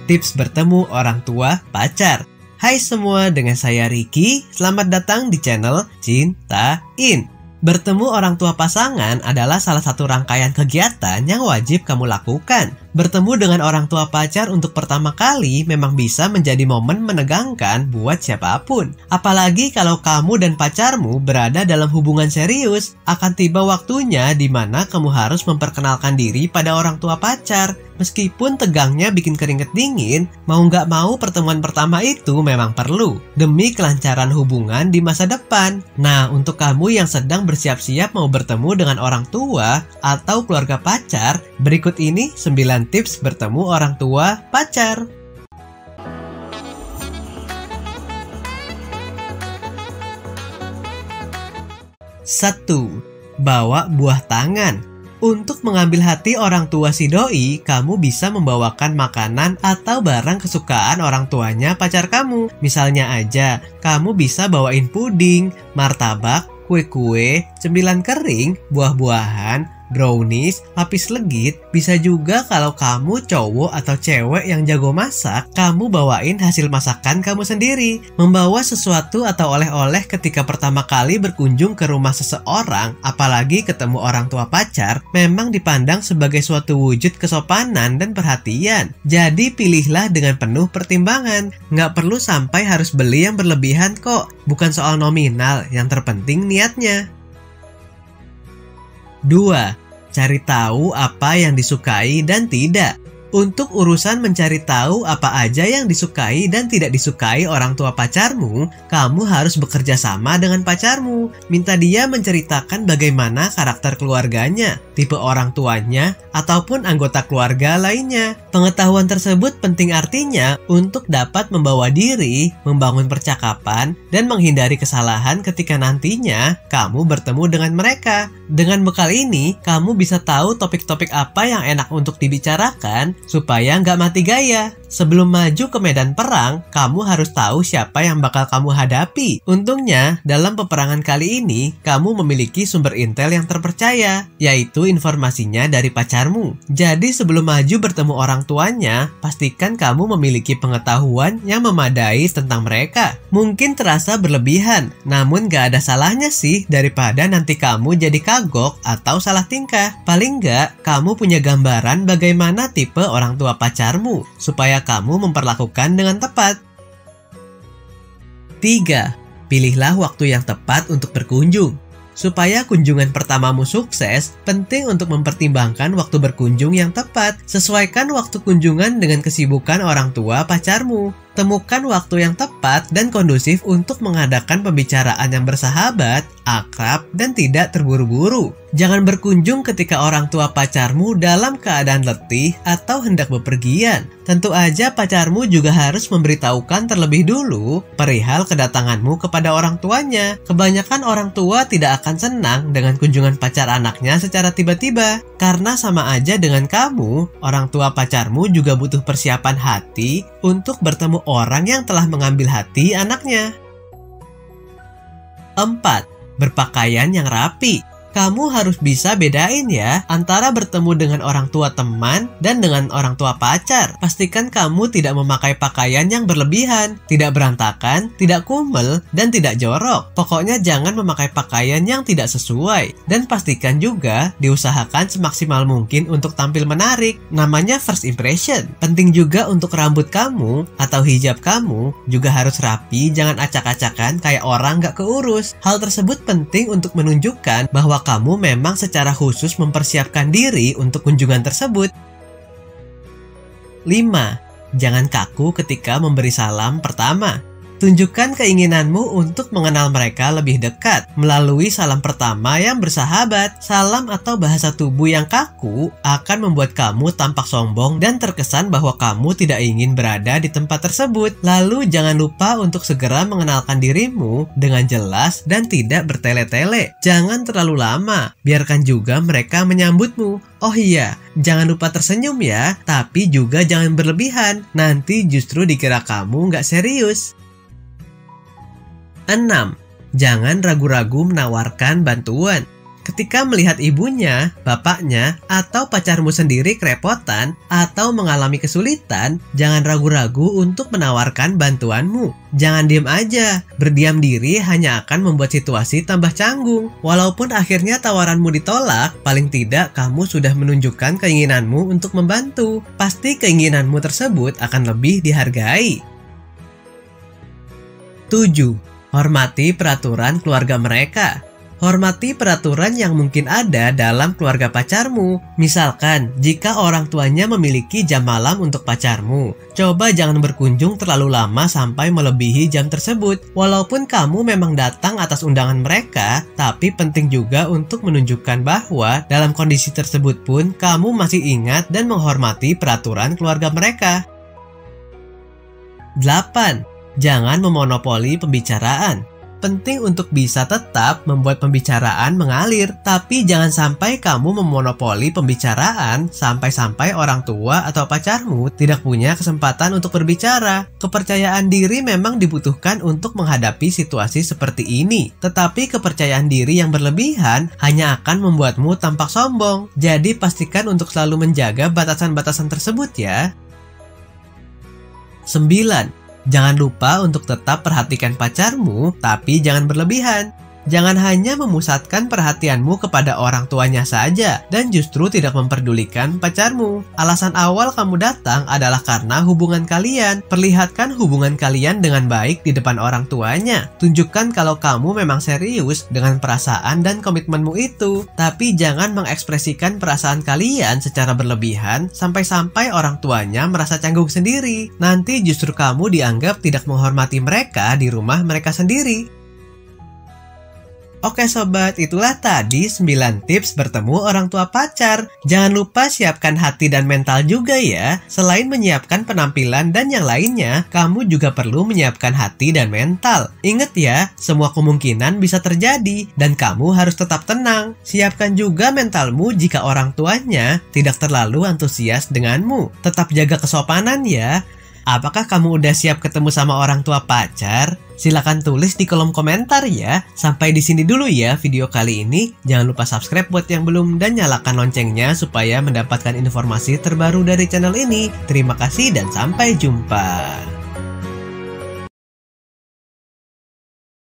tips bertemu orang tua pacar. Hai semua, dengan saya Ricky. Selamat datang di channel Cintain. Bertemu orang tua pasangan adalah salah satu rangkaian kegiatan yang wajib kamu lakukan. Bertemu dengan orang tua pacar untuk pertama kali memang bisa menjadi momen menegangkan buat siapapun. Apalagi kalau kamu dan pacarmu berada dalam hubungan serius, akan tiba waktunya di mana kamu harus memperkenalkan diri pada orang tua pacar. Meskipun tegangnya bikin keringet dingin, mau nggak mau pertemuan pertama itu memang perlu demi kelancaran hubungan di masa depan. Nah, untuk kamu yang sedang bersiap-siap mau bertemu dengan orang tua atau keluarga pacar, berikut ini 9 tips bertemu orang tua pacar. 1. Bawa buah tangan. Untuk mengambil hati orang tua si doi, kamu bisa membawakan makanan atau barang kesukaan orang tuanya pacar kamu. Misalnya aja, kamu bisa bawain puding, martabak, kue-kue, cemilan kering, buah-buahan, brownies, lapis legit. Bisa juga kalau kamu cowok atau cewek yang jago masak, kamu bawain hasil masakan kamu sendiri. Membawa sesuatu atau oleh-oleh ketika pertama kali berkunjung ke rumah seseorang, apalagi ketemu orang tua pacar, memang dipandang sebagai suatu wujud kesopanan dan perhatian. Jadi pilihlah dengan penuh pertimbangan. Nggak perlu sampai harus beli yang berlebihan kok. Bukan soal nominal, yang terpenting niatnya. 2. Cari tahu apa yang disukai dan tidak. Untuk urusan mencari tahu apa aja yang disukai dan tidak disukai orang tua pacarmu, kamu harus bekerja sama dengan pacarmu. Minta dia menceritakan bagaimana karakter keluarganya, tipe orang tuanya, ataupun anggota keluarga lainnya. Pengetahuan tersebut penting artinya untuk dapat membawa diri, membangun percakapan, dan menghindari kesalahan ketika nantinya kamu bertemu dengan mereka. Dengan bekal ini, kamu bisa tahu topik-topik apa yang enak untuk dibicarakan supaya nggak mati gaya. Sebelum maju ke medan perang, kamu harus tahu siapa yang bakal kamu hadapi. Untungnya, dalam peperangan kali ini, kamu memiliki sumber intel yang terpercaya, yaitu informasinya dari pacarmu. Jadi sebelum maju bertemu orang tuanya, pastikan kamu memiliki pengetahuan yang memadai tentang mereka. Mungkin terasa berlebihan, namun nggak ada salahnya sih daripada nanti kamu jadi kagok atau salah tingkah. Paling nggak, kamu punya gambaran bagaimana tipe orang tua pacarmu, supaya kamu memperlakukan dengan tepat. 3. Pilihlah waktu yang tepat untuk berkunjung. Supaya kunjungan pertamamu sukses, penting untuk mempertimbangkan waktu berkunjung yang tepat. Sesuaikan waktu kunjungan dengan kesibukan orang tua pacarmu. Temukan waktu yang tepat dan kondusif untuk mengadakan pembicaraan yang bersahabat, akrab, dan tidak terburu-buru. Jangan berkunjung ketika orang tua pacarmu dalam keadaan letih atau hendak bepergian. Tentu aja pacarmu juga harus memberitahukan terlebih dulu perihal kedatanganmu kepada orang tuanya. Kebanyakan orang tua tidak akan senang dengan kunjungan pacar anaknya secara tiba-tiba. Karena sama aja dengan kamu, orang tua pacarmu juga butuh persiapan hati untuk bertemu orang yang telah mengambil hati anaknya. 4. Berpakaian yang rapi. Kamu harus bisa bedain ya antara bertemu dengan orang tua teman dan dengan orang tua pacar. Pastikan kamu tidak memakai pakaian yang berlebihan, tidak berantakan, tidak kumel, dan tidak jorok. Pokoknya jangan memakai pakaian yang tidak sesuai. Dan pastikan juga diusahakan semaksimal mungkin untuk tampil menarik. Namanya first impression. Penting juga untuk rambut kamu atau hijab kamu juga harus rapi, jangan acak-acakan kayak orang gak keurus. Hal tersebut penting untuk menunjukkan bahwa kamu memang secara khusus mempersiapkan diri untuk kunjungan tersebut. 5. Jangan kaku ketika memberi salam pertama. Tunjukkan keinginanmu untuk mengenal mereka lebih dekat melalui salam pertama yang bersahabat. Salam atau bahasa tubuh yang kaku akan membuat kamu tampak sombong dan terkesan bahwa kamu tidak ingin berada di tempat tersebut. Lalu jangan lupa untuk segera mengenalkan dirimu dengan jelas dan tidak bertele-tele. Jangan terlalu lama, biarkan juga mereka menyambutmu. Oh iya, jangan lupa tersenyum ya, tapi juga jangan berlebihan. Nanti justru dikira kamu nggak serius. 6. Jangan ragu-ragu menawarkan bantuan. Ketika melihat ibunya, bapaknya, atau pacarmu sendiri kerepotan atau mengalami kesulitan, jangan ragu-ragu untuk menawarkan bantuanmu. Jangan diam aja, berdiam diri hanya akan membuat situasi tambah canggung. Walaupun akhirnya tawaranmu ditolak, paling tidak kamu sudah menunjukkan keinginanmu untuk membantu. Pasti keinginanmu tersebut akan lebih dihargai. 7. Hormati peraturan keluarga mereka. Hormati peraturan yang mungkin ada dalam keluarga pacarmu. Misalkan, jika orang tuanya memiliki jam malam untuk pacarmu, coba jangan berkunjung terlalu lama sampai melebihi jam tersebut. Walaupun kamu memang datang atas undangan mereka, tapi penting juga untuk menunjukkan bahwa dalam kondisi tersebut pun kamu masih ingat dan menghormati peraturan keluarga mereka. 8. Jangan memonopoli pembicaraan. Penting untuk bisa tetap membuat pembicaraan mengalir, tapi jangan sampai kamu memonopoli pembicaraan sampai-sampai orang tua atau pacarmu tidak punya kesempatan untuk berbicara. Kepercayaan diri memang dibutuhkan untuk menghadapi situasi seperti ini, tetapi kepercayaan diri yang berlebihan hanya akan membuatmu tampak sombong. Jadi pastikan untuk selalu menjaga batasan-batasan tersebut ya. 9. Jangan lupa untuk tetap perhatikan pacarmu, tapi jangan berlebihan. Jangan hanya memusatkan perhatianmu kepada orang tuanya saja dan justru tidak memperdulikan pacarmu. Alasan awal kamu datang adalah karena hubungan kalian. Perlihatkan hubungan kalian dengan baik di depan orang tuanya. Tunjukkan kalau kamu memang serius dengan perasaan dan komitmenmu itu. Tapi jangan mengekspresikan perasaan kalian secara berlebihan sampai-sampai orang tuanya merasa canggung sendiri. Nanti justru kamu dianggap tidak menghormati mereka di rumah mereka sendiri. Oke sobat, itulah tadi 9 tips bertemu orang tua pacar. Jangan lupa siapkan hati dan mental juga ya. Selain menyiapkan penampilan dan yang lainnya, kamu juga perlu menyiapkan hati dan mental. Ingat ya, semua kemungkinan bisa terjadi dan kamu harus tetap tenang. Siapkan juga mentalmu jika orang tuanya tidak terlalu antusias denganmu. Tetap jaga kesopanan ya. Apakah kamu udah siap ketemu sama orang tua pacar? Silahkan tulis di kolom komentar ya. Sampai di sini dulu ya video kali ini. Jangan lupa subscribe buat yang belum dan nyalakan loncengnya supaya mendapatkan informasi terbaru dari channel ini. Terima kasih dan sampai jumpa.